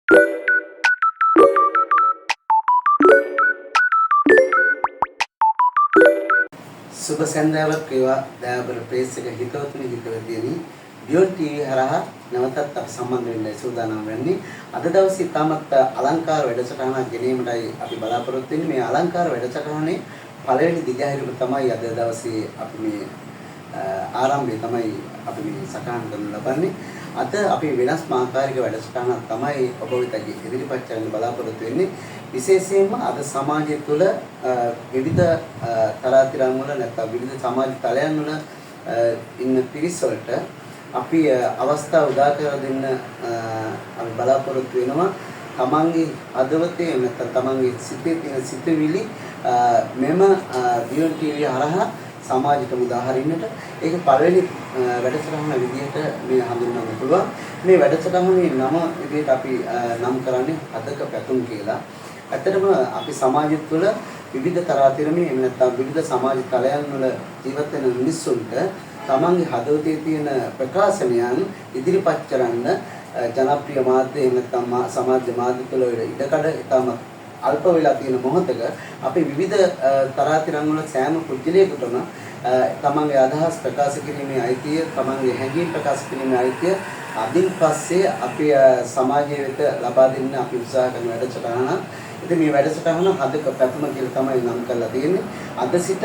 සුබ සන්ධ්‍යාවක් වේවා දයාබර ප්‍රේක්ෂක හිතවතුනි හිතවතියනි බියොන්ඩ් ටීවී හරහා නැවතත් අපි සම්බන්ධ වෙන්නයි සූදානම් වෙන්නේ. අද දවසේ තාමත් අලංකාර වැඩසටහනක් ගෙනීමටයි අපි බලාපොරොත්තු වෙන්නේ. මේ අලංකාර වැඩසටහනේ පළවෙනි දිගහැරීම තමයි අද දවසේ අපි මේ ආරම්භය තමයි අපි මේ සටහන් කරනු ලබන්නේ. අද අපි වෙනස් ආකාරික වැඩසටහනක් තමයි ඔබ වෙත ඉදිරිපත් කරන්න බලාපොරොත්තු වෙන්නේ. විශේෂයෙන්ම අද සමාජය තුළ විවිධ තරාතිරම් වල නැත්නම් විවිධ සමාජ තලයන් වල ඉන්න පිරිස් වලට අපි අවස්ථාව උදා කර දෙන්න අපි බලාපොරොත්තු වෙනවා. තමන්ගේ හදවතේ නැත්නම් තමන්ගේ සිතේ තියෙන සිතුවිලි මෙම බියොන්ඩ් ටීවී හරහා සමාජයට මුදා හරින්නට ඒක පළවෙනි වැඩසටහන විදිහට මේ හඳුන්වන්න පුළුවන්. මේ වැඩසටහනේ නම විදිහට අපි නම් කරන්නේ අදක පැතුම් කියලා. ඇත්තටම අපි සමාජය තුළ විවිධ තරාතිරමේ එහෙම නැත්නම් විවිධ සමාජ තලයන් වල ජීවත් වෙන මිනිස්සුන්ට තමන්ගේ හදවතේ තියෙන ප්‍රකාශනයන් ඉදිරිපත් කරන්න ජනප්‍රිය මාධ්‍ය එහෙම නැත්නම් සමාජ මාධ්‍ය තුළ ඉඩකඩ ඉතාම අල්ප වෙලා තියෙන මොහොතක අපි විවිධ තරාතිරම් වල සෑම පුද්ගලයෙකුටම තමන්ගේ අදහස් ප්‍රකාශ කිරීමේ අයිතිය, තමන්ගේ හැඟීම් ප්‍රකාශ කිරීමේ අයිතිය අදින් පස්සේ අපි සමාජය වෙත ලබා දෙන්න අපි උත්සාහ කරන වැඩසටහන. ඉතින් මේ වැඩසටහන හදක පැතුම කියලා තමයි නම් කරලා තියෙන්නේ. අද සිට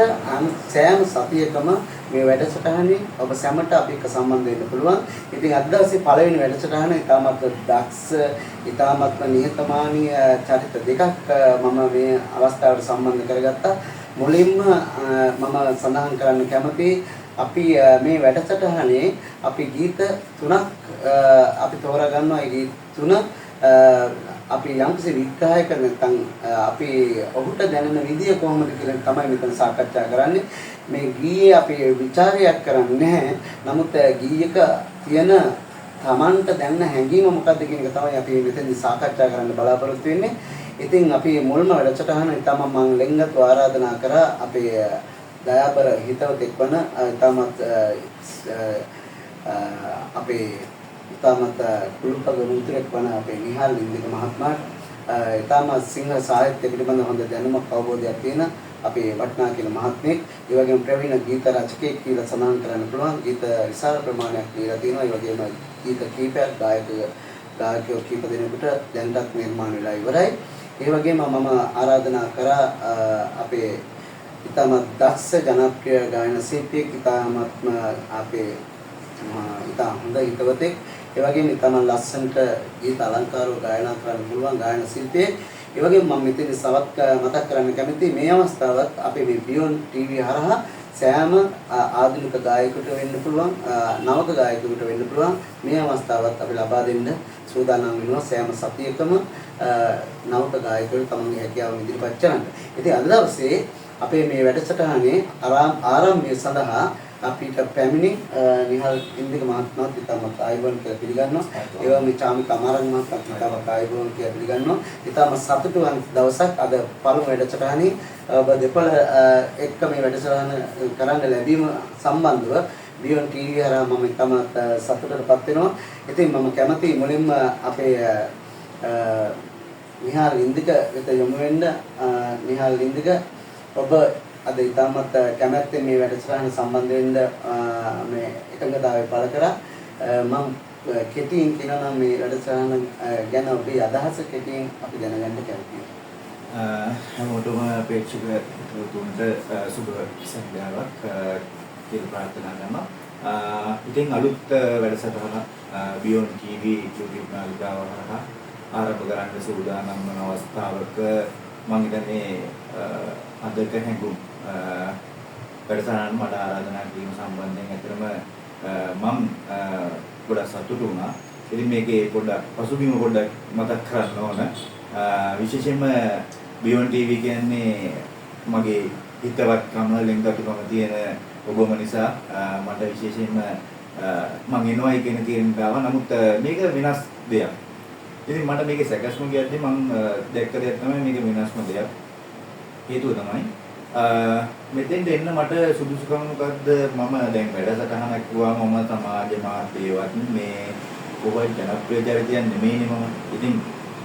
සෑම සතියකම මේ වැඩසටහනේ ඔබ සැමට අපි එක්ක සම්බන්ධ වෙන්න පුළුවන්. ඉතින් අද දවසේ පළවෙනි වැඩසටහන ඉතාමත් දක්ෂ, ඉතාමත් නිහතමානී චරිත දෙකක් මම මේ අවස්ථාවට සම්බන්ධ කරගත්තා. මුලින්ම මම සඳහන් කරන්න කැමතියි අපි මේ වැඩසටහනේ අපි ගීත තුනක් අපි තෝරා ගන්නවා. ඒ ගීත තුන අපි යම්කිසි විග්‍රහයක නැත්නම් අපි ඔහුට දැනෙන විදිය කොහොමද කියලා තමයි මෙතන සාකච්ඡා කරන්නේ. මේ ගීයේ අපි ਵਿਚාරයක් කරන්නේ නැහැ. නමුත් ගීයක තියෙන Tamanට දැනෙන හැඟීම මොකක්ද කියන එක තමයි අපි මෙතනදී සාකච්ඡා කරන්න බලාපොරොත්තු වෙන්නේ. ඉතින් අපි මුල්ම වැඩසටහන ඉතාම මම ලෙන්ගත් ආරාධනා කරා අපේ දයාබර හිතවතෙක් වන ඉතාමත් අපේ ඉතාමත් කුළුපග මුතුරෙක් වන අපේ නිහාල් ඉන්දික මහත්මයාට ඉතාම සිංහල සාහිත්‍ය පිළිබඳ හොඳ දැනුමක් අවබෝධයක් තියෙන අපේ වටනා කියන මහත්මයෙක්. ඒ වගේම ප්‍රවීණ ගීත රචකයෙක් කියලා සඳහන් කරන්න පුළුවන්. ගීත විශාල ප්‍රමාණයක් ලියලා තියෙනවා. ඒ වගේම ගීත කීපයක් ගායකයෝ කීප දෙනෙකුට දැන්ටත් නිර්මාණ වෙලා ඉවරයි. ඒ වගේම මම ආරාධනා කරා අපේ ඉතාමත් දක්ෂ ජනප්‍රිය ගායන ශිල්පියෙක්, ඉතාමත්ම අපේ ඉතා හොඳ හිතවතෙක්, ඒ වගේම ඉතාම ලස්සනට ගීත අලංකාරව ගායනා කරන්න පුළුවන් ගායන ශිල්පියෙක්. ඒ වගේම මම මෙතනදී සවත් මතක් කරන්න කැමතියි මේ අවස්ථාවත් අපේ මේ බියොන්ඩ් ටීවී හරහා සෑම ආධුනික ගායකයෙකුට වෙන්න පුළුවන්, නවක ගායකයෙකුට වෙන්න පුළුවන් මේ අවස්ථාවත් අපි ලබා දෙන්න සූදානම් වෙනවා. සෑම සතියකම නවක ගායකයෙකුට තමන්ගේ හැකියාව ඉදිරිපත් කරන්න. ඉතින් අද දවසේ අපේ මේ වැඩසටහනේ ආරම්භය සඳහා අපිට පැමිණි නිහාල් ඉන්දික මහත්මයාත් ඉතාමත් ආයුබෝවන් කියලා පිළිගන්නවා. ඒ වගේම චාමික අමාරන් මහත්මයාත් ඉතාමත් ආයුබෝවන් කියලා පිළිගන්නවා. ඉතාම සතුටු දවසක් අද පළමු වැඩසටහනේ ඔබ දෙපළ එක්ක මේ වැඩසටහන කරන්න ලැබීම සම්බන්ධව බියොන්ඩ් ටීවී හරහා මම ඉතාමත් සතුටටපත් වෙනවා. ඉතින් මම කැමතියි මුලින්ම අපේ නිහාල් ඉන්දික වෙත යොමු වෙන්න. නිහාල් ඉන්දික ඔබ අද ඉතාමත් කැමැත්තෙන් මේ වැඩසටහන සම්බන්ධ වෙන්න මේ එකඟතාවය පළ කරා. මම කෙටියෙන් කියනවා නම් මේ වැඩසටහන ගැන ඔබේ අදහස කෙටියෙන් අපි දැනගන්න කැමතියි. හැමෝටම ප්‍රේක්ෂක තුන්ට සුබ සන්ධ්‍යාවක් කියලා ප්‍රාර්ථනා කරනවා. ඉතින් අලුත් වැඩසටහන බියොන්ඩ් ටීවී YouTube නාලිකාව හරහා ආරම්භ කරන්න සූදානම් වන අවස්ථාවක මම හිතන්නේ අදක හැඟුම් වැඩසටහන මට ආරාධනා කිරීම සම්බන්ධයෙන් ඇත්තටම මම ගොඩක් සතුටු වුණා. ඉතින් මේකේ පොඩ්ඩක් පසුබිම පොඩ්ඩක් මතක් කරන්න ඕන. විශේෂයෙන්ම බියොන්ඩ් ටීවී කියන්නේ මගේ හිතවත්කම ලෙන්ගතුකම තියෙන ඔබම නිසා මට විශේෂයෙන්ම මම එනවයි කියන තීරණයට නමුත් මේක වෙනස් දෙයක්. ඉතින් මට මේකේ සැකස්ම කියද්දි මම දැක්ක දෙයක් තමයි මේක වෙනස්ම දෙයක්. හේතුව තමයි මෙතෙන්ට එන්න මට සුදුසුකම මොකද්ද? මම දැන් වැඩසටහනක් වුණා මම සමාජ මාධ්‍යවත් මේ කොහොමද ජනප්‍රිය චරිතයක් නෙමෙයිනේ මම. ඉතින්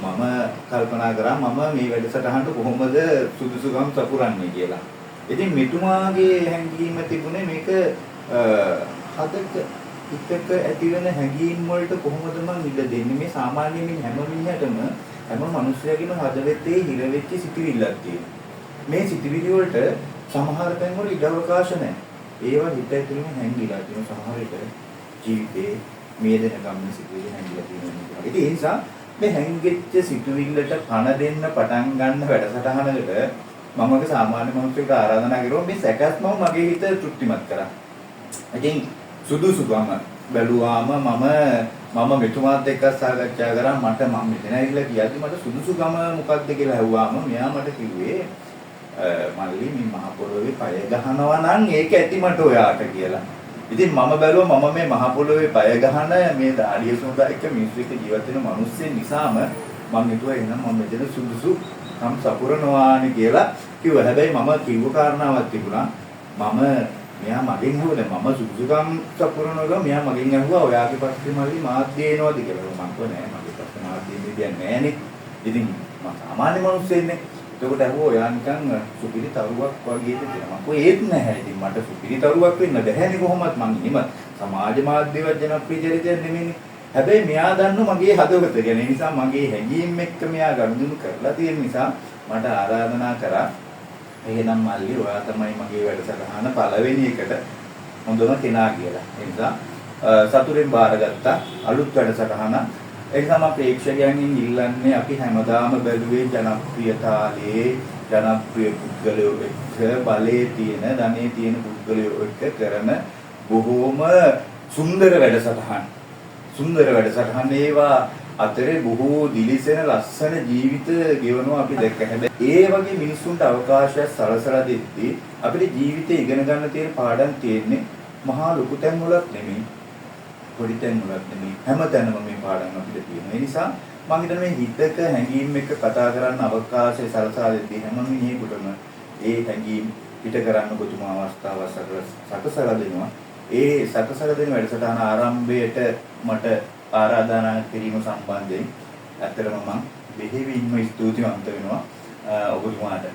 මම කල්පනා කරා මම මේ වැඩසටහනට කොහොමද සුදුසුකම් සපුරන්නේ කියලා. ඉතින් මෙතුමාගේ හැඟීම තිබුණේ මේක හදක හිතක ඇතිවෙන හැඟීම් වලට කොහොමද මම ඉඩ දෙන්නේ? මේ සාමාන්‍යයෙන් හැම මිනිහටම හැම මිනිස්සෙකම හදවතේ හිර වෙච්ච සිතිවිල්ලක් තියෙනවා. මේ සිතිවිලි වලට සමහර තැන්වල ඉඩ අවකාශ නැහැ. ඒවා හිත ඇතුළේම හැංගිලා තියෙන සමහර විට ජීවිතේ මේ දෙන ගමන සිතිවිලි හැංගිලා තියෙනවා. ඉතින් ඒ නිසා මේ හැංගෙච්ච සිතුවිල්ලට පණ දෙන්න පටන් ගන්න වැඩසටහනකට මමක සාමාන්‍ය මිනිස්සුන්ට ආරාධනා කරුවා මේ සැකස්මම මගේ හිත තෘප්තිමත් කරා. ඉතින් සුදුසුකම බැලුවාම මම මෙතුමාත් එක්ක සාකච්ඡා කරා මට මම මෙතන ඇවිල්ලා කියද්දි මට සුදුසුකම මොකක්ද කියලා අහුවාම මෙයා මට කිව්වේ මල්ලි මේ මහ පොළොවේ පය ගහනවා නම් ඒක ඇති මට ඔයාට කියලා. ඉතින් මම බැලුවා මම මේ මහ පොළොවේ පය ගහන මේ දාඩිය සොඳා එක මිනිස්සු එක්ක ජීවත් වෙන මිනිස්සෙන් නිසාම මම හිතුවා එහෙනම් මම මෙතන සුදුසු කම් සපුරනවානේ කියලා කිව්වා. හැබැයි මම කිව්ව කාරණාවක් තිබුණා. මෙයා මගෙන් ඇහුවා මම සුදුසුකම් සපුරනවා මෙයා මගෙන් ඇහුවා ඔයාගේ පස්සේ මල්ලි මාත් දේනවද කියලා. මම කිව්වා නෑ මගේ පස්සේ මාත් දෙන්නේ නෑනේ. ඉතින් මම සාමාන්‍ය මිනිස්සෙන්නේ. එතකොට ඇහුවා ඔයා නිකන් සුපිරි තරුවක් වගේද කියලා. මම කිව්වා ඒත් නැහැ. ඉතින් මට සුපිරි තරුවක් වෙන්න බැහැනේ කොහොමත් මං එහෙම සමාජ මාධ්‍යවත් ජනප්‍රිය චරිතයක් නෙමෙයිනේ. හැබැයි මෙයා දන්නු මගේ හදවත ගැන. ඒ නිසා මගේ හැඟීම් එක්ක මෙයා ගනුදෙනු කරලා තියෙන නිසා මට ආරාධනා කරා එහෙනම් මල්ලි ඔයා තමයි මගේ වැඩසටහන පළවෙනි එකට හොඳම කෙනා කියලා. ඒ නිසා සතුටින් බාරගත්තා අලුත් වැඩසටහන. ඒ නිසා මම ප්‍රේක්ෂකයන්ගෙන් ඉල්ලන්නේ අපි හැමදාම බැලුවේ ජනප්‍රියතාවයේ ජනප්‍රිය පුද්ගලයෝ එක්ක බලයේ තියෙන ධනෙ තියෙන පුද්ගලයෝ එක්ක කරන බොහෝම සුන්දර වැඩසටහන්. සුන්දර වැඩසටහන් ඒවා අතරේ බොහෝ දිලිසෙන ලස්සන ජීවිත ගෙවනවා අපි දැක්ක. හැබැයි ඒ වගේ මිනිස්සුන්ට අවකාශයක් සලසලා දෙද්දී අපේ ජීවිතේ ඉගෙන ගන්න තියෙන පාඩම් තියෙන්නේ මහා ලොකු තැන් වලත් නෙමෙයි පොඩි තැන් වලත් නෙමෙයි හැමතැනම මේ පාඩම් අපිට තියෙනවා. ඒ නිසා මම හිතන්නේ මේ හිතක හැඟීම් එක්ක කතා කරන්න අවකාශය සලසලා දෙද්දී හැම මිනිහෙකුටම ඒ හැඟීම් පිට කරන්න කොතුමා අවස්ථාවක් සකසලා දෙනවා. ඒ සකසලා දෙන වැඩසටහන ආරම්භයේට මට ආරාධනා කිරීම සම්බන්ධයෙන් ඇත්තටම මම බෙහෙවින්ම ස්තුතිවන්ත වෙනවා ඔබතුමාට.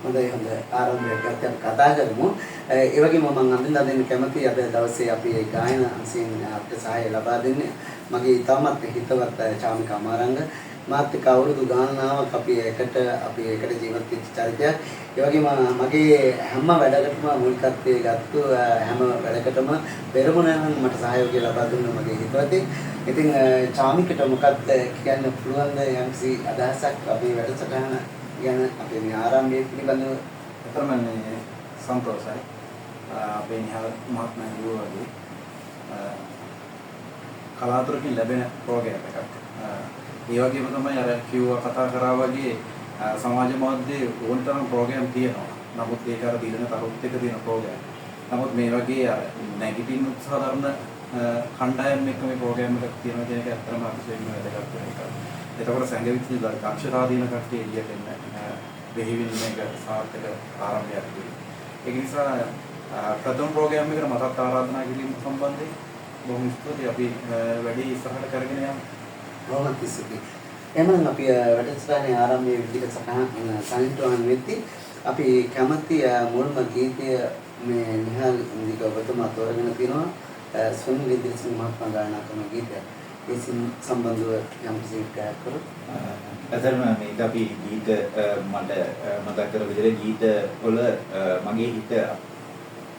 හොඳයි ආරම්භයක් කතා කරමු. ඒ වගේම මම අඳින්න දෙන්න කැමතියි අද දවසේ අපි ගායන අංශයෙන් අපිට සහාය ලබා දෙන්නේ මගේ ඉතාමත් හිතවත් චාමික අමාරංග මාත් එක්ක අවුරුදු ගණනාවක් අපි එකට ජීවත් වෙච්ච චරිතයක්. ඒ වගේම මගේ හැම වැඩකටම මූලිකත්වයේ ගත්තු හැම වැඩකටම පෙරමුණෙන් මට සහයෝගය ලබා දුන්න මගේ හිතවතෙක්. ඉතින් චාමිකට මොකක්ද කියන්න පුළුවන්ද යම්සි අදහසක් අපේ වැඩසටහන ගැන අපේ මේ ආරම්භය පිළිබඳව? අතරම සන්තෝෂයි. අපේ නිහාල් මහත්මයා කිව්වා වගේ කලාතුරකින් ලැබෙන ප්‍රෝග්‍රෑම් එකක්. ඒ වගේම තමයි අර කිව්වා කතා කරා වගේ සමාජ මාධ්‍යයේ ඕනතරම් ප්‍රෝග්‍රෑම් තියෙනවා. නමුත් ඒක අර දිනන තරුත් එක තියෙන ප්‍රෝග්‍රෑම්. නමුත් මේ වගේ අර නැගිටින්න උත්සාහ කරන කණ්ඩායම් එක්ක මේ ප්‍රෝග්‍රෑම් එකක් තියෙනවා කියන එක ඇත්තටම අතිශයින්ම වැදගත් වෙන එකක්. එතකොට සංගීත දක්ෂතා දින කට්ටිය එළියට එන්න බෙහෙවින් මේක සාර්ථක ආරම්භයක් වෙයි. ඒ නිසා ප්‍රථම ප්‍රෝග්‍රෑම් එකට මටත් ආරාධනා කිරීම සම්බන්ධයෙන් බොහොම ස්තුතියි. අපි වැඩි ඉස්සරහට කරගෙන යමු. බොහොම ස්තුතියි. එහෙනම් අපි වැඩසටහනේ ආරම්භයේ විදිහට සනිටුවන් වෙද්දී අපි කැමති මුල්ම ගීතය මේ නිහාල් ඉන්දික ඔබතුමා තෝරගෙන තිනවා සුනිල් ඉදිරිසිංහ මහත්මයා ගායනා කරන ගීතය. ඒ සම්බන්ධව යම් කිසි ගායක කරොත් අතරම මේක අපි ගීත මට මතක් කර විදිහට ගීත වල මගේ හිත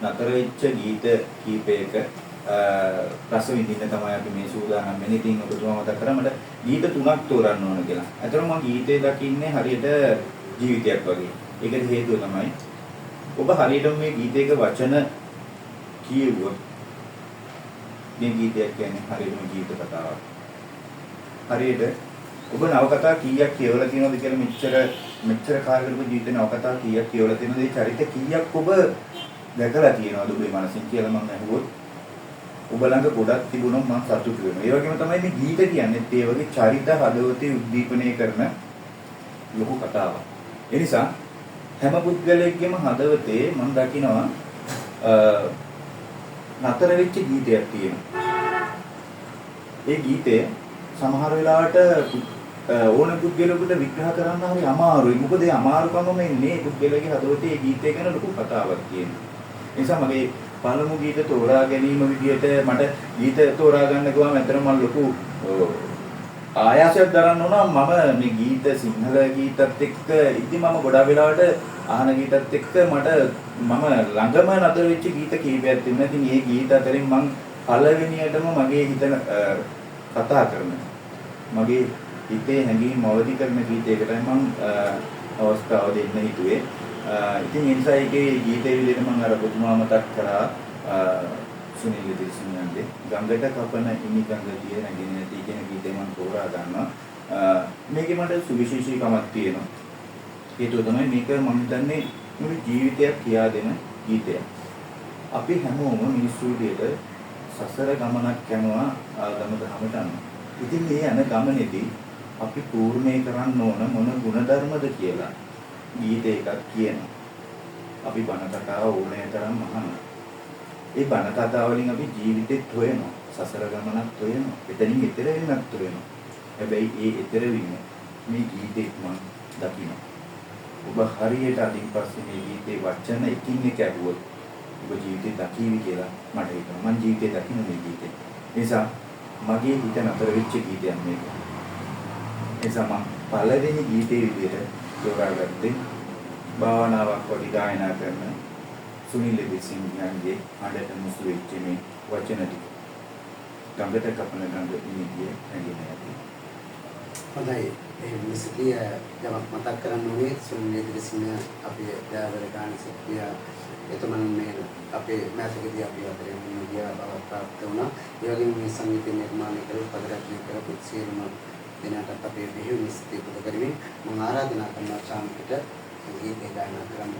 නතර වෙච්ච ගීත කීපයක රස විඳින්න තමයි අපි මේ සූදානම් වෙන්නේ. ඉතින් ඔබතුමා මතක් කරා මට ගීත 3ක් තෝරන්න ඕන කියලා. අතරම මම ගීතේ දකින්නේ හරියට ජීවිතයක් වගේ. ඒකට හේතුව තමයි ඔබ හරියටම මේ ගීතයක වචන කියුවොත් මේ ගීතයක් කියන්නේ හරියටම ජීවිත කතාවක්. හරියට ඔබ නවකතා කීයක් කියවලා තියෙනවද කියලා මෙච්චර කාලයකට ඔබ ජීවිතේ නවකතා කීයක් කියවලා තියෙනවද? ඒ චරිත කීයක් ඔබ දැකලා තියෙනවද ඔබේ මනසින් කියලා මම අහුවොත් ඔබ ළඟ ගොඩක් තිබුණොත් මම සතුටු වෙනවා. ඒ වගේම තමයි මේ ගීත කියන්නේ ඒ වගේ චරිත හදවතේ උද්දීපනය කරන ලොකු කතාවක්. ඒ නිසා හැම පුද්ගලයෙක්ගේම හදවතේ මම දකිනවා නතර වෙච්ච ගීතයක් තියෙනවා. ඒ ගීතය සමහර වෙලාවට ඕන පුද්ගලයෙකුට විග්‍රහ කරන්න හරි අමාරුයි. මොකද ඒ අමාරුකම මේ පුද්ගලයාගේ හදවතේ ගීතය ගැන ලොකු කතාවක් තියෙනවා. ඒ නිසා මගේ පළමු ගීත තෝරා ගැනීම විදිහට මට ගීත තෝරා ගන්න ගියාම ඇත්තටම මම ලොකු ආයාසයක් දරන්න උනා. මම මේ ගීත සිංහල ගීතත් එක්ක ඉතින් මම ගොඩාක් වෙලාවට අහන ගීතත් එක්ක මම ළඟම නතර වෙච්ච ගීත කීපයක් තිබුණා. ඉතින් මේ ගීත අතරින් මම පළවෙනියටම මගේ හිත කතා කරන මගේ හිතේ හැඟීම් අවදි කරන ගීතයකටයි මම අවස්ථාව දෙන්න හිතුවේ. ඉතින් ඒ නිසා ඒකේ ගීතේ විදිහට මම අර පුදුමා මතක් කරා සුනිල් දිල්සිංහගේ ගංගට කපන ඉනි ගංගතිය නැගින නැති කියන ගීතේ මම තෝරා ගන්නවා. මේකේ මට සුවිශේෂීකමක් තියෙනවා. හේතුව තමයි මේක මම හිතන්නේ මුළු ජීවිතයක් කියා දෙන ගීතයක්. අපි හැමෝම මිනිස්සු විදිහට සසර ගමනක් යනවා ආගම දහමට අනුව. ඉතින් මේ යන ගමනේදී අපි පූර්ණේ කරන්න ඕන මොන ගුණධර්මද කියලා ගීතයක කියනවා. අපි බණ කතාව ඕනෑ තරම් අහනවා. ඒ බණ කතාව වලින් අපි ජීවිතෙත් හොයනවා. සසර ගමනක් හොයනවා. එතනින් ඈතර වෙන්නත් හොයනවා. හැබැයි ඒ ඈතර වෙන්නේ මේ ගීතෙත් මම දකිනවා. ඔබ හරියට අදින් පස්සේ මේ ගීතේ වචන එකින් එක ඇහුවොත් ඔබ ජීවිතේ දකිවි කියලා මට හිතෙනවා. මම ජීවිතේ දකින්න මේ ගීතේ. ඒ නිසා මගේ හිත නතර වෙච්ච ගීතයක් මේක. ඒ නිසා මම පළවෙනි ගීතේ විදිහට තෝරාගත්තේ භාවනාවක් වගේ ගායනා කරන සුනිල් දිල්සිංහගේ අඬට මුසු වෙච්ච මේ වචන ටික. ගඟට කපන ගඟ ඉනිදිය නැගින ඇති. හොඳයි. ඒ මිසකිය යමක් මතක් කරන්න ඕනේ සුනිල් දිල්සිංහ අපේ දාවර ගාන සිටිය එතුමන් මේ අපේ මෑතකදී අපි අතරින් ගියා බව ප්‍රාප්ත වුණා. ඒ වගේම මේ සංගීත නිර්මාණය කරපු පදරත්න කරපු සියලුම දෙනාට අපේ බෙහෙවින් ස්තුති පුද කරමින් මම ආරාධනා කරනවා චාම්පිට ගීතය ගායනා කරන්න.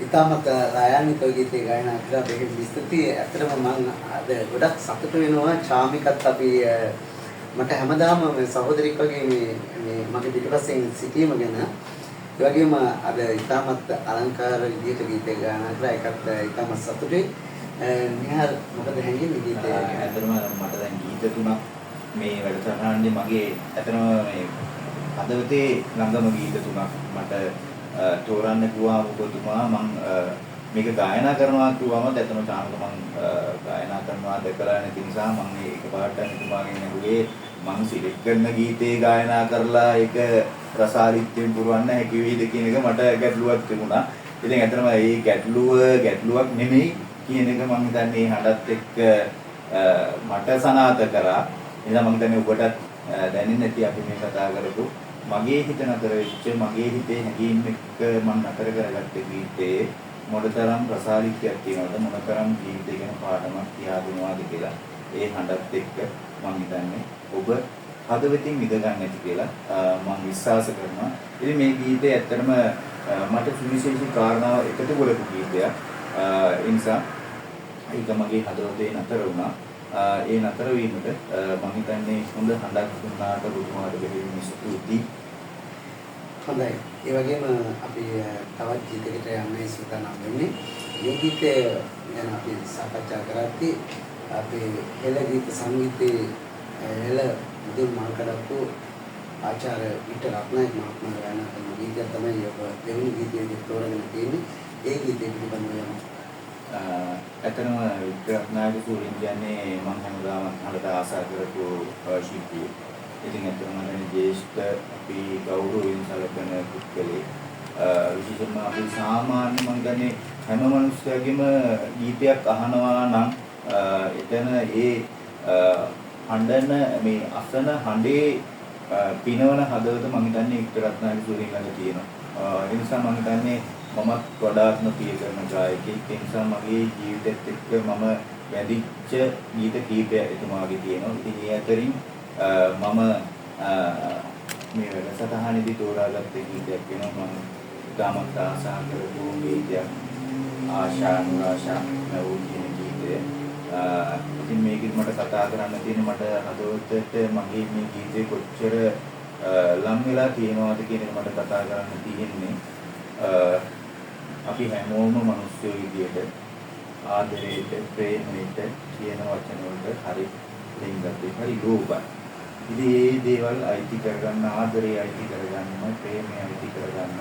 ඉතාමත් රායන්විත ගීතේ ගායනා කරලා බෙහෙවින් ස්තුතියි. ඇත්තටම මම අද ගොඩක් සතුට වෙනවා චාමිකත් අපි මට හැමදාම මේ සහෝදරියක් වගේ මේ මගේ පිටපස්සෙන් සිටීම ගැන ඒ වගේම අද ඉතාමත් අලංකාර විදියට ගීතය ගායනා කළා. ඒකත් ඉතාමත් සතුටුයි. නිහාර මොකද හැංගෙන්නේ ගීතය? ඇත්තටම මට දැන් ගීත තුනක් මේ වැඩසටහනේ මගේ ඇත්තටම මේ හදවතේ ළඟම ගීත තුනක් මට තෝරන්න කිව්වා ඔබතුමා. මම මේක ගායනා කරනවා කිව්වම ඇත්තටම චානක මම ගායනා කරනවා දැකලා නැති නිසා මම එකපාරට එතුමාගෙන් ඇහුවේ මම සිලෙක්ට් කරන ගීතේ ගායනා කරලා ඒක රසාලිත්‍යයෙන් පුරවන්න හැකි වේද කියන එක මට ගැටලුවක් තිබුණා. ඉතින් ඇත්තටම මේ ගැටලුවක් නෙමෙයි කියන එක මම හිතන්නේ හඬත් එක්ක මට සනාථ කරා. එනිසා මම හිතන්නේ ඔබටත් දැනෙන්නේ නැති අපි මේ කතා කරපු මගේ හිත නතර වෙච්ච මගේ හිතේ හැඟීම් එක්ක මම නතර කරගත්ත ගීතේ මොනතරම් රසාලිත්‍යයක් තියෙනවද මොනතරම් ජීවිතය ගැන පාඩමක් කියා දෙනවද කියලා ඒ හඬත් එක්ක මම හිතන්නේ ඔබ හදවතින් විඳ ගන්න ඇති කියලා මම විශ්වාස කරනවා. ඉතින් මේ ගීතය ඇත්තටම මට සුවිශේෂී කාරණාව එකතු කරපු ගීතයක්. ඒ නිසා ඒක මගේ හදවතේ නතර වුණා. ඒ නතර වීමට මම හිතන්නේ හොඳ හඬක් දුන්නාට බුදුමාට බෙහෙවින් ස්තුතියි. හොඳයි. ඒ වගේම අපි තවත් ගීතයකට යන්නේ සූදානම් වෙන්නේ. මේ ගීතය ගැන අපි සාකච්ඡා කරද්දී අපේ හෙළ ගීත සංගීතයේ හෙළ මුදුන් මල් කඩපු ආචාර්ය වික්ටර් රත්නායක මහත්මයා ගායනා කරන ගීතය තමයි ඔබ දෙවෙනි ගීතයේ තෝරගෙන තියෙන්නේ. ඒ ගීතය පිළිබඳව යමු. ඇත්තටම වික්ටර් රත්නායක සූරින් කියන්නේ මම හැමදාම හඬට ආසා කරපු ශිල්පියෙක්. ඉතින් ඇත්තටම මම ජේෂ්ඨ අපි ගෞරවයෙන් සැලකෙන පුද්ගලෙක්. විශේෂයෙන්ම අපි සාමාන්‍ය මම කියන්නේ හැම මිනිස්සුන්ගේම ගීතයක් අහනවා නම් එතන ඒ හඬන මේ අසන හඬේ පිනවන හදවත මම හිතන්නේ වික්ටර් රත්නායක සූරින් ළඟ තියෙනවා. ඒ නිසා මම හිතන්නේ මමත් වඩාත්ම ප්‍රිය කරන ගායකයෙක්. ඒ නිසා මගේ ජීවිතෙත් එක්ක මම වැඩිච්ච ගීත කීපයක් එතුමාගේ තියෙනවා. ඉතින් ඒ අතරින් මම මේ වැඩසටහනේදී තෝරාගත්ත ගීතයක් වෙනවා මම ඉතාමත් ආසා කරපු ගීතයක් ආශා අනුරාශා නැවූ කියන ගීතය. ඉතින් මේකෙත් මට කතා කරන්න තියෙන මට හදවතට මගේ මේ ගීතේ කොච්චර ලං වෙලා තියෙනවද කියන එක මට කතා කරන්න තියෙන්නේ. අපි හැමෝම මිනිස්සු විදියට ආදරයට ප්‍රේමයට කියන වචන වලට හරි ලිංගත්වයේ හරි ලෝභයි. ඉතින් මේ දේවල් අයිති කරගන්න ආදරේ අයිති කරගන්න ප්‍රේමය අයිති කරගන්න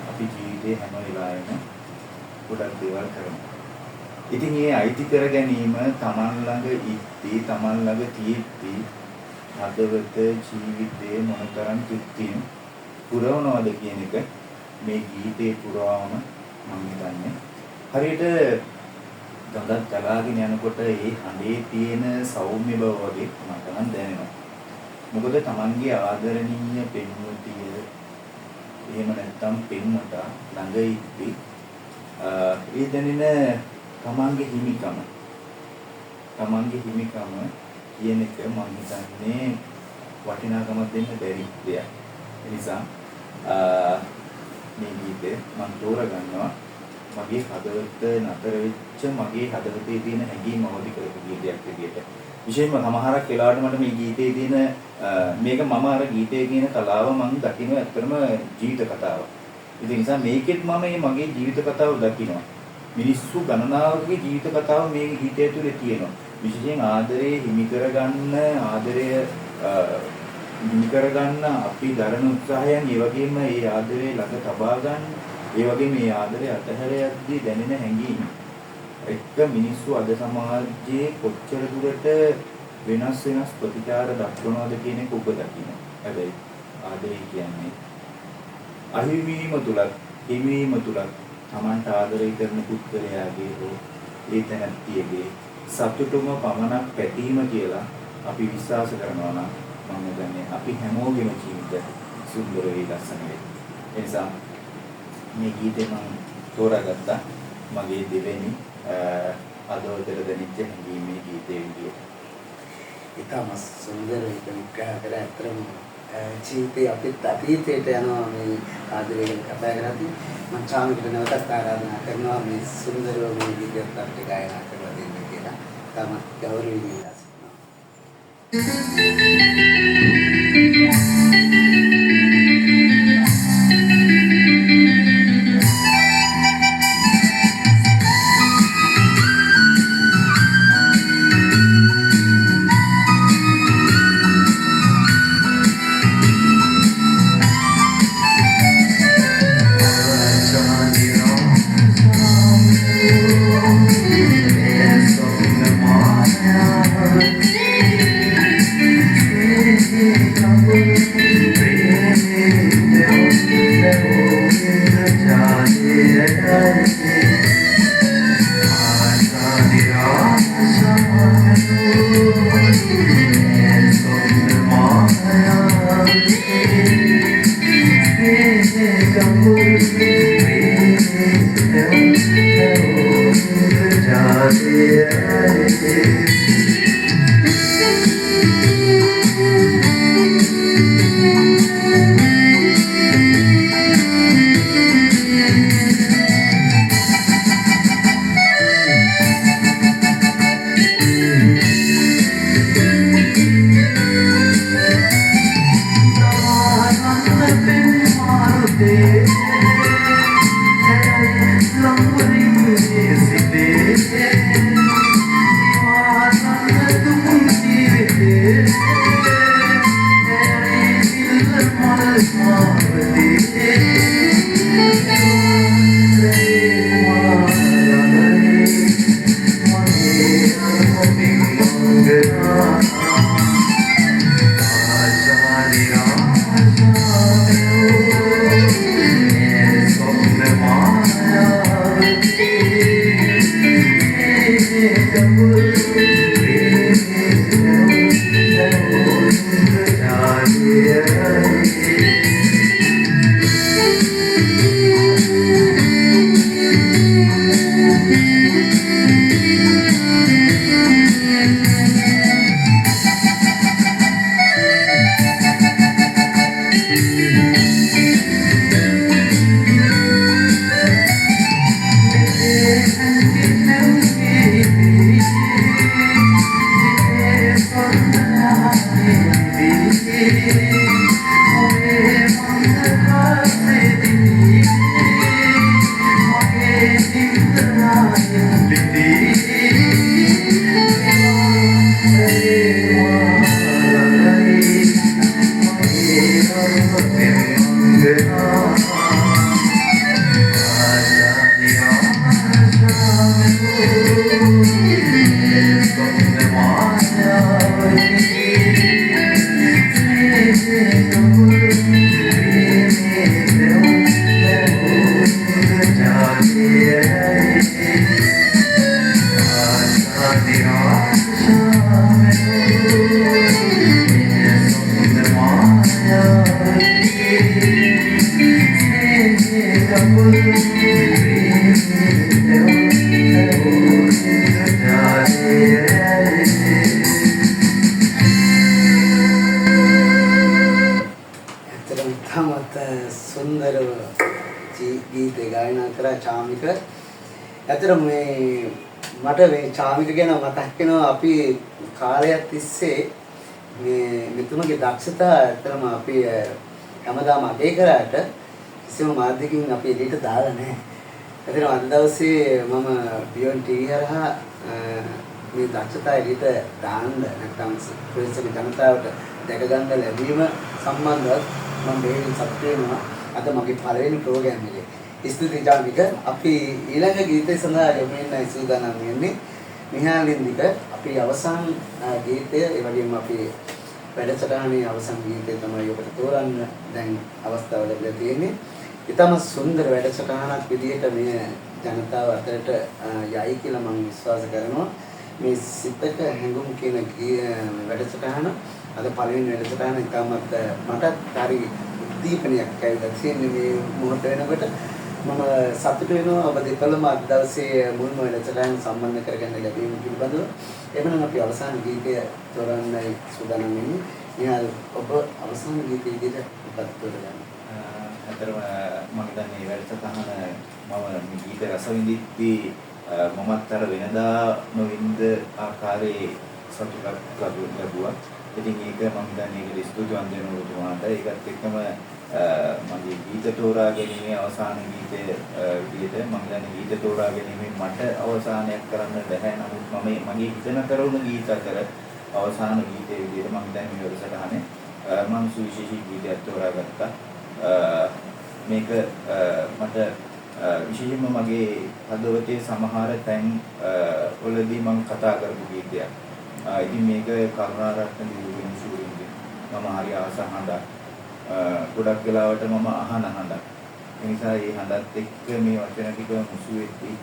අපි ජීවිතේ හැම වෙලාවෙම ගොඩක් දේවල් කරනවා. ඉතින් මේ අයිති කර ගැනීම Taman ළඟ ඉද්දී Taman ළඟ තියෙද්දී හදවත ජීවිතේ මොනතරම් තෘප්තියෙන් පුරවනවද කියන එක මේ ගීතේ පුරවම මම හිතන්නේ හරියට ගඟක් ගලාගෙන යනකොට ඒ හඬේ තියෙන සෞම්‍ය බව වගේ මට නම් දැනෙනවා. මොකද Tamanගේ ආදරණීය පෙම්වතිය එහෙම නැත්නම් පෙම්වතා ළඟ ඉද්දී ඒ දැනෙන තමන්ගේ හිමිකම කියන එක මම හිතන්නේ වටිනාකමක් දෙන්න බැරි දෙයක්. ඒ නිසා මේ ගීතය මම තෝරගන්නවා මගේ හදවත නතර වෙච්ච මගේ හදවතේ තියෙන හැඟීම් අවදි කරපු ගීතයක් විදියට. විශේෂයෙන්ම සමහරක් වෙලාවට මට මේ ගීතේ තියෙන මේක මම අර ගීතයේ කියන කලාව මම දකින්න ඇත්තටම ජීවිත කතාවක්. ඒ නිසා මේකෙත් මම මගේ ජීවිත කතාව දකිනවා. මිනිස්සු ගණනාවකගේ ජීවිත කතාව මේ ගීතය තුළ තියෙනවා. විශේෂයෙන් ආදරේ හිමි කරගන්න අපි දරන උත්සාහයන් ඒ වගේම මේ ආදරේ ළඟ තබා ගන්න ඒ වගේම මේ ආදරේ අතහැර යද්දී දැනෙන හැඟීම් එක්ක මිනිස්සු අද සමාජයේ කොච්චර දුරට වෙනස් ප්‍රතිචාර දක්වනවද කියන එක ඔබ දකින්න. හැබැයි ආදරේ කියන්නේ අහිමීම තුලත් හිමීම තුලත් තමන්ට ආදරය කරන පුද්ගලයාගේ හෝ ඒ තැනැත්තියගේ සතුටුම පමණක් පැතීම කියලා අපි විශ්වාස කරනවා නම් මම හිතන්නේ අපි හැමෝගෙම ජීවිත සුන්දර වෙයි ලස්සන වෙයි. ඒ නිසා මේ ගීතේ මම තෝරාගත්තා මගේ දෙවෙනි අදවතර දැනෙච්ච හැඟීමේ ගීතේ විදියට. ඉතාම සුන්දර විග්‍රහ කරලා අතරම ජීවිතේ අපිත් අතීතයට යනවා මේ ආදරය ගැන කතා කරද්දී මම චාමිකට නැවතත් ආරාධනා කරනවා මේ සුන්දරව මේ ගීතයත් අපිට ගායනා කරලා දෙන්න කියලා. තම ගෞරවයෙන් ඉල්ලා සිටිනවා. සුන්දරව ගීතේ ගායනා කරා චාමික. ඇත්තටම මේ මට මේ චාමික ගැන මතක් වෙනවා අපි කාලයක් තිස්සේ මේ මෙතුමගේ දක්ෂතා ඇත්තටම අපි හැමදාම අගය කරාට කිසිම මාධ්‍යකින් අපි එළියට දාලා නැහැ. ඇත්තටම අද දවසේ මම බියොන්ඩ් ටීවී හරහා මේ දක්ෂතා එළියට දාන්න නැත්නම් ප්‍රේක්ෂක ජනතාවට දැක ගන්න ලැබීම සම්බන්ධව මම බෙහෙවින් සතුටු වෙනවා. අද මගේ පළවෙනි ප්‍රෝග්‍රෑම් එකේ. ස්තුතියි චාමික. අපි ඊළඟ ගීතය සඳහා යොමු වෙන්නයි සූදානම් වෙන්නේ. මිහාලින්දික අපි අවසන් ගීතය ඒ වගේම අපි වැඩසටහනේ අවසන් ගීතය තමයි ඔබට තෝරන්න දැන් අවස්ථාව ලැබිලා තියෙන්නේ. ඊටම සුන්දර වැඩසටහනක් විදිහට මේ ජනතාව අතරට යයි කියලා මම විශ්වාස කරනවා. මේ සිතක හැඟුම් කියන වැඩසටහන අද පළවෙනි වැඩසටහන ඉතාමත් මටත් හරි උද්දීපනයක් ඇවිල්ලා තියෙන්නේ මේ මොහොත වෙනකොට. මම සතුටු වෙනවා ඔබ දෙපළම අද දවසේ මුල්ම වැඩසටහන සම්බන්ධ කරගන්න ලැබීම පිළිබඳව. එhmenan අපි අවසාන ගීතය තෝරන්නයි සූදානම් වෙන්නේ. ඉතින් ඔබ අවසාන ගීතය විදිහට මොකක්ද තෝරගන්නේ? අතරම මම හිතන්නේ වැඩසටහන මම මේ ගීත රස විඳිද්දී මමත් අර වෙනදා නොවින්ද ආකාරයේ සතුටක් ලැබුවා. ඉතින් ඒක මම හිතන්නේ ඒක ස්තුතිවන්ත වෙනවා ඔබතුමාට. ඒකත් එක්කම මගේ ගීත තෝරා ගැනීමේ අවසාන ගීතය විදිහට මම හිතන්නේ ගීත තෝරා ගැනීමෙන් මට අවසානයක් කරන්න බැහැ. නමුත් මම මගේ හිතන කරුණු ගීත අතර අවසාන ගීතයේ විදිහට මම හිතන්නේ මේ වැඩසටහනේ මම සුවිශේෂී ගීතයක් තෝරාගත්තා. මේක මට විශේෂයෙන්ම මගේ හදවතේ සමහර තැන් වලදී මම කතා කරපු ගීතයක්. ඉතින් මේක කරුණාරත්න දියුගෙන් ශූරින්ගේ මම හරි ආස හඬක්. ගොඩක් වෙලාවට මම අහන හඬක්. ඒ නිසා මේ හඬත් එක්ක මේ වචන ටික මුසු වෙද්දී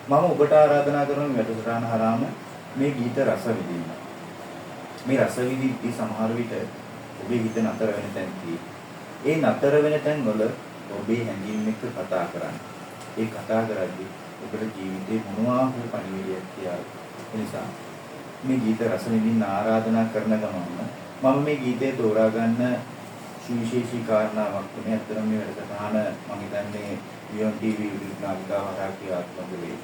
මම ඔබට ආරාධනා කරන වැඩසටහන හරහාම මේ ගීත රස විඳින්න. මේ රස විඳිද්දී සමහර විට ඔබේ හිත නතර වෙන තැන් ඒ නතර වෙන තැන් වල ඔබේ හැඟීම් එක්ක කතා කරන්න. ඒ කතා කරද්දී ඔබේ ජීවිතේ මොනවා හෝ පණිවිඩයක් කියලා. ඒ නිසා මේ ගීත රස විඳින්න ආරාධනා කරන ගමන් මම මේ ගීතේ තෝරා ගන්න සුවිශේෂී කාරණාවක් තුනේ. අතරම මේ වැඩසටහන මම හිතන්නේ වියොන් ටීවී විද්‍යාවිකාව හරහා ක්‍රියාත්මක වේ.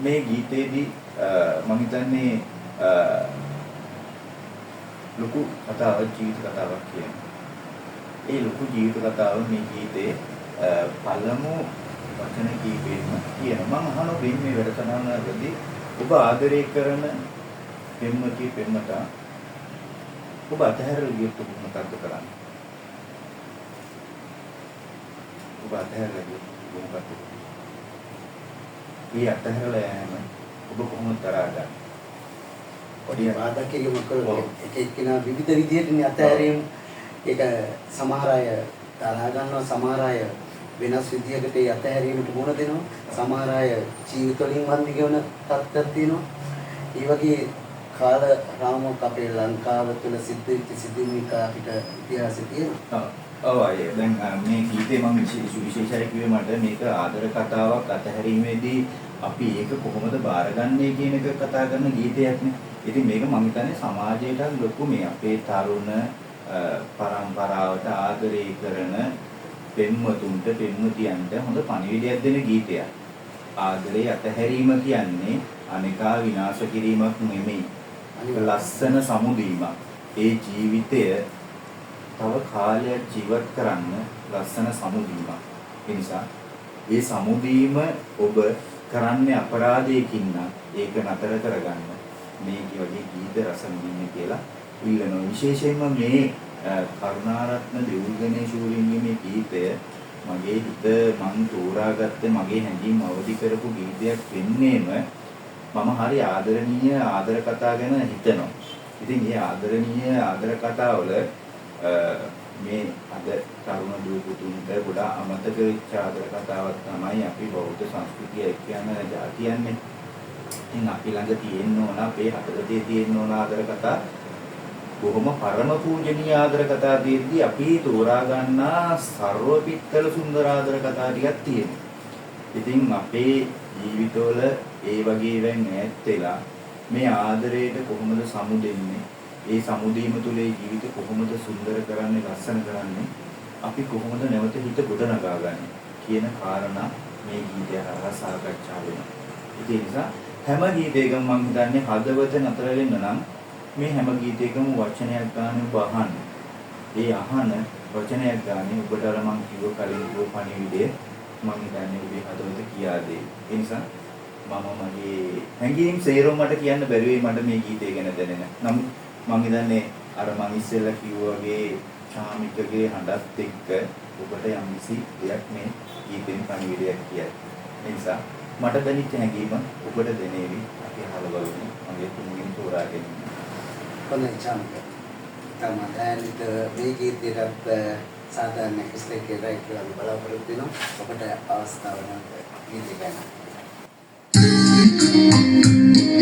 මේ ගීතේදී මම හිතන්නේ ලොකු කතාවක්, ජීවිත කතාවක් කියන්නේ. ඒ ලොකු ජීවිත කතාව මේ ගීතේ පළමු වචන කීපෙම කියන මම අහන මේ වැඩසටහනවලදී ඔබ ආදරය කරන පෙම්වතිය පෙම්වතා ඔබ අතහැරලා ගියොත් ඔබ මොකක්ද කරන්නේ? ඔබ අතහැරලා ගියොත් ඔබ මොකක්ද කරන්නේ? මේ අතහැරලා යෑම ඔබ කොහොමද තරහා ගන්නේ? ඔඩිය බාධා කිරීම කරලා එක එක්කිනා විවිධ විදිහට අතහැරීම් ඒක සමහර අය තරහා ගන්නවා, සමහර අය වෙනස් විදිහකට ඒ අතහැරීමට මුහුණ දෙනවා, සමහර අය ජීවිත වලින් වන්දි ගෙවන තත්ත්වයක් තියෙනවා. ඒ වගේ කාල රාමුවක් අපේ ලංකාව තුළ සිද්ධ වෙච්ච සිදුවීම් අපිට ඉතිහාසයේ තියෙනවා. ඔව් අය දැන් මේ ගීතේ මම විශේෂයි කිව්වේ මට මේක ආදර කතාවක් අතහැරීමේදී අපි ඒක කොහොමද බාරගන්නේ කියන එක කතා කරන ගීතයක් නේ. ඉතින් මේක මම හිතන්නේ සමාජයට ලොකු මේ අපේ තරුණ පරම්පරාවට ආදරය කරන පෙම්වතුන්ට පෙම්වතියන්ට හොඳ පණිවිඩයක් දෙන ගීතයක්. ආදරේ අතහැරීම කියන්නේ අනිකා විනාශ කිරීමක් නෙමෙයි. ලස්සන සමුදීමක්. ඒ ජීවිතය තව කාලයක් ජීවත් කරන්න ලස්සන සමුදීමක්. ඒ නිසා මේ සමුදීම ඔබ කරන්නේ අපරාධයකින් නම් ඒක නතර කරගන්න මේ වගේ ගීත රස විඳින්න කියලා ඉල්ලනවා. විශේෂයෙන්ම මේ කරුණාරත්න දෙවුල්ගනේ ශූරින්ගේ මේ ගීතය මගේ හිත මං තෝරාගත්තේ මගේ හැඟීම් අවදි කරපු ගීතයක් වෙන්නේම මම හරි ආදරණීය ආදර කතා ගැන හිතනවා. ඉතින් මේ ආදරණීය ආදර කතාවල මේ අද තරුණ දූ පුතුන්ට ගොඩාක් අමතක වෙච්ච ආදර කතාවක් තමයි අපි බෞද්ධ සංස්කෘතිය කියන જાතියන්නේ. ඉතින් අපි ළඟ තියෙන්න ඕන අපේ හතරේ තියෙන්න ඕන ආදර කතා බොහොම පරම පූජනීය ආදර කතා දෙද්දී අපි තෝරා ගන්නා ਸਰව පිටකල සුන්දර ආදර කතා ටිකක් තියෙනවා. ඉතින් අපේ ජීවිතවල ඒ වගේ වෙන් ඈත් වෙලා මේ ආදරයට කොහොමද සමුදෙන්නේ? ඒ සමුදීම තුලේ ජීවිත කොහොමද සුන්දර කරන්නේ, ලස්සන කරන්නේ? අපි කොහොමද නැවත හිත ගොඩනගා ගන්නේ කියන කාරණා මේ ගීතය හරහා සාකච්ඡා වෙනවා. ඒ නිසා හැම ගීතයකම මම හිතන්නේ හදවත නතර වෙන්න නම් මේ හැම ගීතයකම වචනයක් ගන්න ඔබ අහන්න. ඒ අහන වචනයක් ගන්න ඔබට අර මම කිව්ව කලින් කිව්ව පණිවිඩය මම හිතන්නේ ඔබේ හදවත කියා දෙයි. ඒ නිසා මම මගේ හැඟීම් සේරම මට කියන්න බැරි වෙයි මට මේ ගීතය ගැන දැනෙන. නමුත් මම හිතන්නේ අර මම ඉස්සෙල්ලා කිව්වා වගේ චාමිකගේ හඬත් එක්ක ඔබට යම්කිසි දෙයක් මේ ගීතෙන් පණිවිඩයක් කියයි. ඒ නිසා මට දැනෙච්ච හැඟීම ඔබට දැනේවි. අපි අහලා බලමු. මගේ තුන්වෙනි තෝරා ගැනීම. කොහොමද චාමික? තමයිද මේ ගීතයකට සාධාරණ ඉස්තේකේ රයිට් කියලා බලාපොරොත්තු වෙනවා. ඔබට අවස්ථාව නැත ගීතය ගැන. Thank you.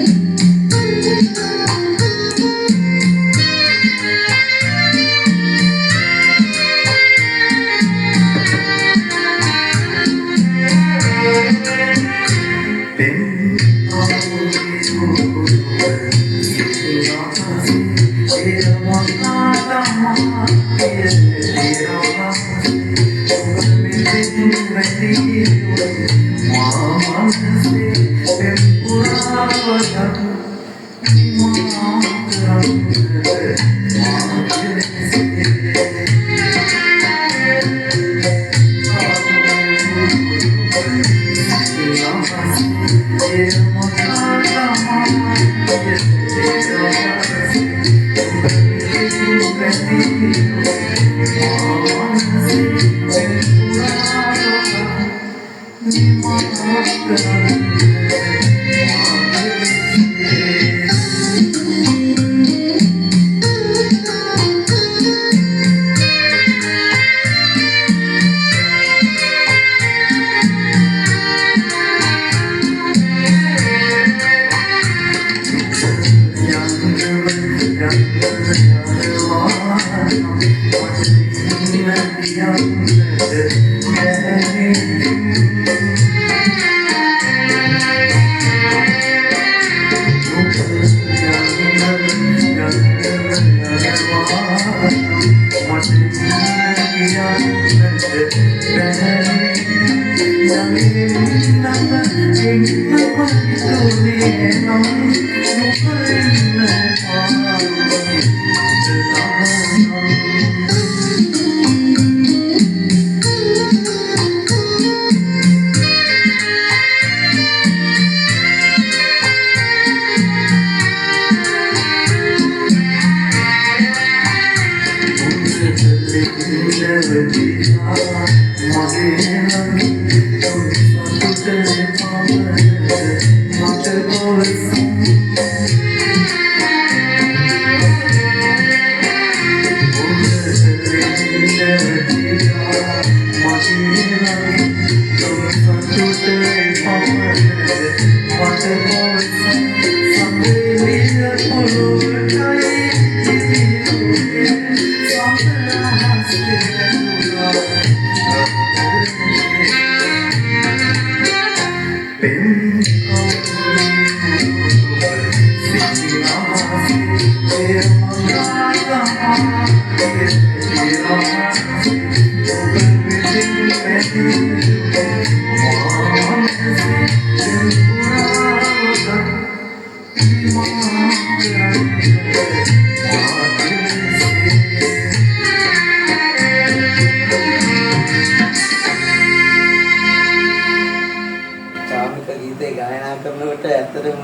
චාමික ගීතේ ගායනා කරනකොට ඇත්තටම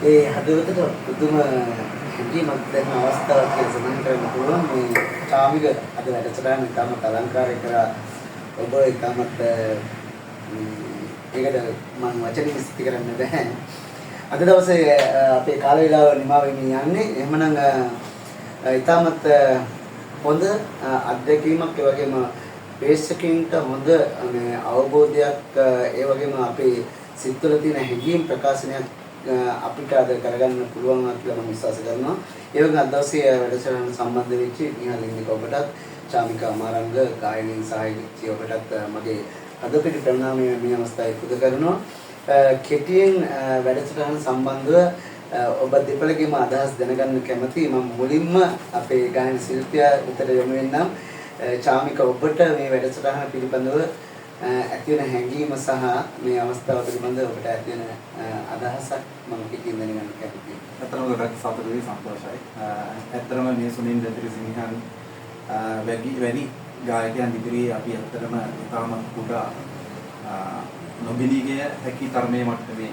ඒ හදවතට පුදුම හැඟීමක් දැනෙන අවස්ථාවක් කියලා සඳහන් කරන්න පුළුවන්. මේ චාමික අද වැඩසටහන ඉතාම අලංකාරය කරා. ඔබ ඉතාමත් ඒකට මම වචන විස්තර කරන්න බෑ. අද දවසේ අපේ කාල වේලාව නිමා වෙමින් යන්නේ. එහෙමනම් ඉතාමත් හොඳ අත්දැකීමක් ඒ වගේම ප්‍රේක්ෂකයන්ට හොඳ අවබෝධයක් ඒ වගේම අපේ සිත්වල තියෙන හැඟීම් ප්‍රකාශනයක් අපිට අද කරගන්න පුළුවන් කියලා මම විශ්වාස කරනවා. ඒ වගේම අද දවසේ වැඩසටහන සම්බන්ධ වෙච්ච නිහාලින්දික ඔබටත් චාමික අමාරංග ගායනයෙන් සහායකච්චි ඔබටත් මගේ අදපිට ප්‍රණාමය මේ අවස්ථාවේ පුද කරනවා. කෙටියෙන් වැඩසටහන සම්බන්ධව ඔබ දෙපළගේම අදහස් දැනගන්න කැමතියි. මම මුලින්ම අපේ ගායන ශිල්පියා උතර යොමු වෙන්නම්. චාමික ඔබට මේ වැඩසටහන පිළිබඳව ඇති වෙන හැඟීම සහ මේ අවස්ථාව පිළිබඳව ඔබට ඇති වෙන අදහසක් මම පිටින් දැනගන්න කැමතියි. ඇත්තටම ගොඩක් සතුටුයි සන්තෝෂයි. ඇත්තටම මේ සුනිල් දත්‍රිසිංහන් වැඩි ගායකයන් ඉදිරියේ අපි ඇත්තටම ඉතාම කුඩා නොබිනීගේ හැකි තරමේ මට්ටමේ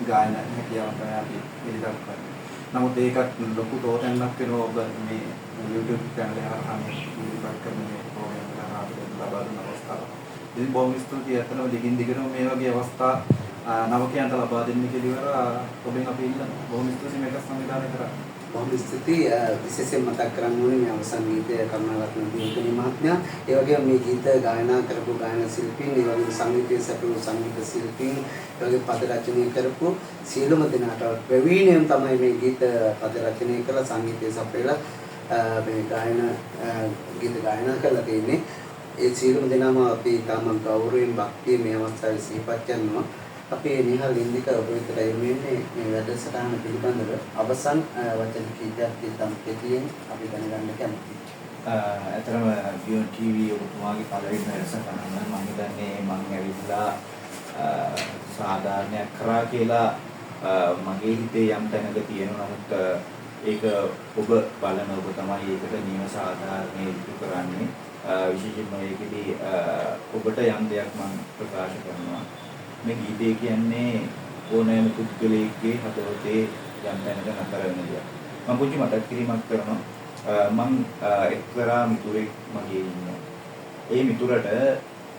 ගායන හැකියාවක් තමයි අපි ඉදිරියට කරන්නේ. නමුත් ඒකත් ලොකු තෝතැන්නක් වෙනවා ඔබ මේ YouTube channel එක හරහා ඉදිරිපත් කරන මේ ප්‍රෝග්‍රෑම් එක හරහා ලබා දුන්න අවස්ථාව. ඉතින් බොහොම ස්තුතියි ඇත්තටම දිගින් දිගටම මේ වගේ අවස්ථා නවකයන්ට ලබා දෙන්න කියලා ඔබෙන් අපි ඉල්ලනවා. බොහොම ස්තුතියි මේක සංවිධානය කරා. බොහොම ස්තුතියි. විශේෂයෙන් මතක් කරන්න ඕනේ මේ අවසන් ගීතය කරුණාරත්න දීපනි මහත්මයා. ඒ වගේම මේ ගීත ගායනා කරපු ගායන ශිල්පීන්, ඒ වගේම සංගීතය සැපයූ සංගීත ශිල්පීන්, ඒ වගේම පද රචනය කරපු සියලුම දෙනාට ප්‍රවීණයන් තමයි මේ ගීත පද රචනය කරලා සංගීතය සපයලා මේ ගායන ගීත ගායනා කරලා තියෙන්නේ. ඒ සියලුම දෙනාම අපි තාම ගෞරවයෙන් භක්තිය මේ අවස්ථාවේ සිහිපත් කරනවා. අපේ නිහාලින්දික ඔබ විතර යොමු වෙන්නේ මේ වැඩසටහන පිළිබඳව අවසන් වචන කීපයක් තම කෙටියෙන් අපි දැනගන්න කැමතියි. ඇතරම බියොන් ටීවී ඔබතුමාගේ පළවෙනි වැඩසටහන මම හිතන්නේ මම ඇවිල්ලා සාධාරණයක් කරා කියලා මගේ හිතේ යම් තැනක තියෙනවා. නමුත් ඒක ඔබ බලන ඔබ තමයි ඒකට නියම සාධාරණේ ඉදිරි කරන්නේ. විශේෂයෙන්ම ඒකෙදී ඔබට යම් දෙයක් මම ප්‍රකාශ කරනවා. මේ ගීතය කියන්නේ ඕනෑම පුද්ගලයෙක්ගේ හදවතේ යම් තැනක නතර වෙන දෙයක්. මම පුංචි මතක් කිරීමක් කරනවා. මම එක්තරා මිතුරෙක් මගේ ඉන්නවා. ඒ මිතුරට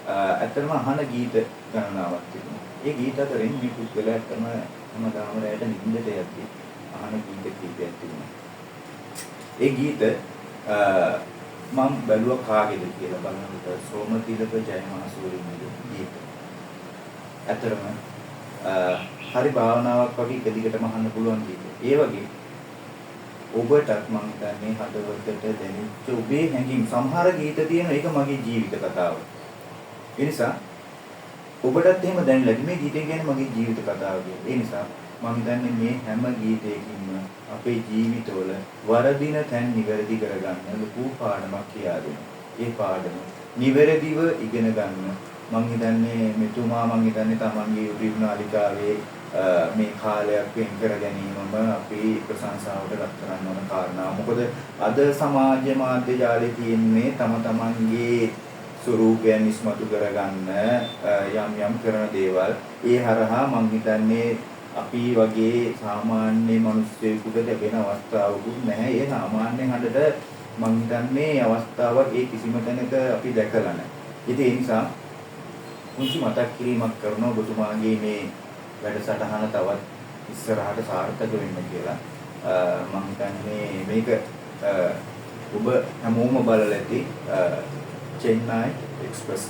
ඇත්තටම අහන ගීත ගණනාවක් තිබුණා. ඒ ගීත අතරින් මේ පුද්ගලයා කරන හැමදාම රැයට නිින්දට යද්දී අහන ගීත කීපයක් තිබුණා. ඒ ගීත මම බැලුවා කාගේද කියලා බලනකොට සෝමතිලක ජයමහසූරින්ගේ ගීත. ඇත්තටම හරි භාවනාවක් වගේ එක දිගටම අහන්න පුළුවන් ගීත. ඒ වගේ ඔබටත් මම හිතන්නේ හදවතට දැනෙච්ච ඔබේ හැඟීම් සමහර ගීත තියෙන එක මගේ ජීවිත කතාව. ඒ නිසා ඔබටත් එහෙම දැනෙලා මේ ගීතය කියන්නේ මගේ ජීවිත කතාව කියලා. ඒ නිසා මම හිතන්නේ මේ හැම ගීතයකින්ම අපේ ජීවිතවල වරදින තැන් නිවැරදි කරගන්න ලොකු පාඩමක් කියලා දෙනවා. ඒ පාඩම නිවැරදිව ඉගෙන ගන්න මම හිතන්නේ මෙතුමා මම හිතන්නේ තමන්ගේ YouTube නාලිකාවේ මේ කාලයක් වෙන් කර ගැනීමම අපි ප්‍රශංසාවට ලක් කරන්න ඕන කාරණා. මොකද අද සමාජ මාධ්‍ය ජාලේ තියෙන්නේ තමන්ගේ ස්වරූපයන් ඉස්මතු කරගන්න යම් කරන දේවල්. ඒ හරහා මම හිතන්නේ අපි වගේ සාමාන්‍ය මිනිස්සුෙකුට ලැබෙන අවස්ථාවකුත් නැහැ. ඒ සාමාන්‍ය හඬට මම හිතන්නේ අවස්ථාවක් ඒ කිසිම තැනක අපි දැකලා නැහැ. ඉතින් ඒ නිසා මුංචි මතක් කිරීමක් කරනවා ඔබතුමාගේ මේ වැඩසටහන තවත් ඉස්සරහට සාර්ථක වෙන්න කියලා. මම හිතන්නේ මේක ඔබ හැමෝම බලලා ඇති චෙන්නයි එක්ස්ප්‍රස්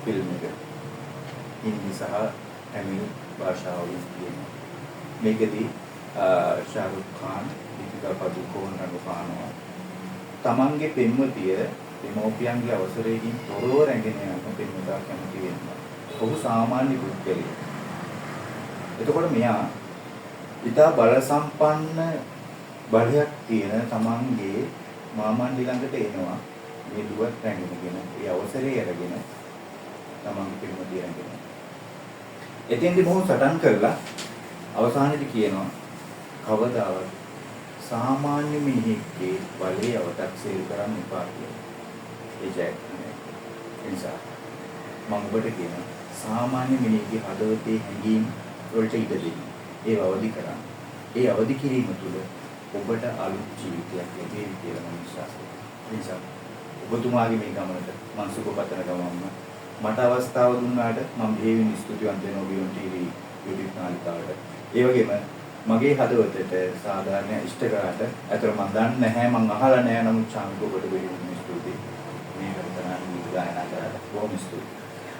ෆිල්ම් එක. හින්දි සහ තමිල් භාෂාවලින් තියෙනවා. මේකදී ශාරුඛ් ખાન, දීපිකා පදුකෝන් රඟපානවා. තමන්ගේ පෙම්වතිය දෙමෝපියන්ගේ අවසරයකින් තොරව රැගෙන යන පෙම්වතා කැමති වෙනවා. ඔහු සාමාන්‍ය පුද්ගලයෙක්. එතකොට මෙයා ඉතා බල සම්පන්න බලයක් තියෙන තමන්ගේ මාමණ්ඩි ළඟට එනවා. මේ දුවත් රැගෙනගෙන ඒ අවසරය අරගෙන තමන්ගේ පෙම්වතිය රැගෙන. එතෙන්දී මොහු සටන් කරලා අවසානයේදී කියනවා කවදාවත් සාමාන්‍ය මිනිහෙක්ගේ බලය අවතක්සේරු කරන්න එපා කියලා. ඒ ජයග්‍රහණය. ඒ නිසා මම ඔබට කියනවා සාමාන්‍ය මිනිහෙක්ගේ හදවතේ හැඟීම් වලට ඉඩ දෙන්න. ඒව අවදි කරන්න. ඒ අවදි කිරීම තුළ ඔබට අලුත් ජීවිතයක් ලැබෙයි කියලා මම විශ්වාස කරනවා. ඒ නිසා ඔබතුමාගේ මේ ගමනට මම සුබපතන ගමන්ම මට අවස්ථාව දුන්නාට මම හේවින් ස්තුතිවන්ත වෙනවා බියොන් ටීවී YouTube නාලිකාවට. ඒ වගේම මගේ හදවතට සාධාරණ ඉෂ්ට කරාට අතර මම දන්නේ නැහැ මම අහලා නැහැ නමුත් චාමික ඔබට බෙහෙවින් ස්තුතියි. මේ කරතන ගීත ගායනා කරලා බොහොම ස්තුතියි.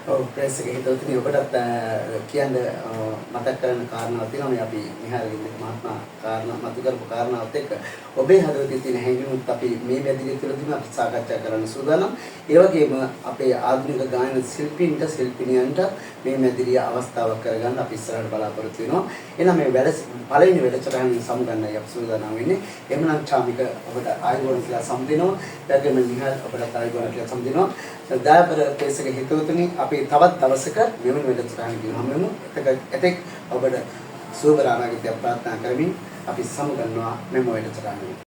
ඔව් ප්‍රෙස් එකේ හිතවතුනි ඔබටත් කියන්න මතක් කරන කාරණාවක් තියෙනවා මේ අපි මිහාරගේ මහත්මයා කාරණා මතු කරපු කාරණාවත් එක්ක ඔබේ හදවතේ තියෙන හැඟීමුත් අපි මේ මැදිරිය තුළදීම අපි සාකච්ඡා කරන්න සූදානම්. ඒ වගේම අපේ ආධුනික ගායන ශිල්පීන්ට ශිල්පිනියන්ට මේ මැදිරිය අවස්ථාවක් කරගන්න අපි ඉස්සරහට බලාපොරොත්තු වෙනවා. එහෙනම් මේ පළවෙනි වැඩසටහන සමුගන්නයි අපි සූදානම් වෙන්නේ. එහෙනම් චාමික ඔබට ආයුබෝවන් කියලා සම්දිනවා. දැන් මිහාර ඔබට ආයුබෝවන් කියලා සම්දිනවා. දායකර ප්‍රෙස් එකේ හිතවතුනි අපි තවත් දවසක මෙවැනි වැඩසටහනකින් හමු වෙමු. එතෙක් ඔබට සුබ අනාගතයක් ප්‍රාර්ථනා කරමින් අපි සමුගන්නවා මෙම වැඩසටහන.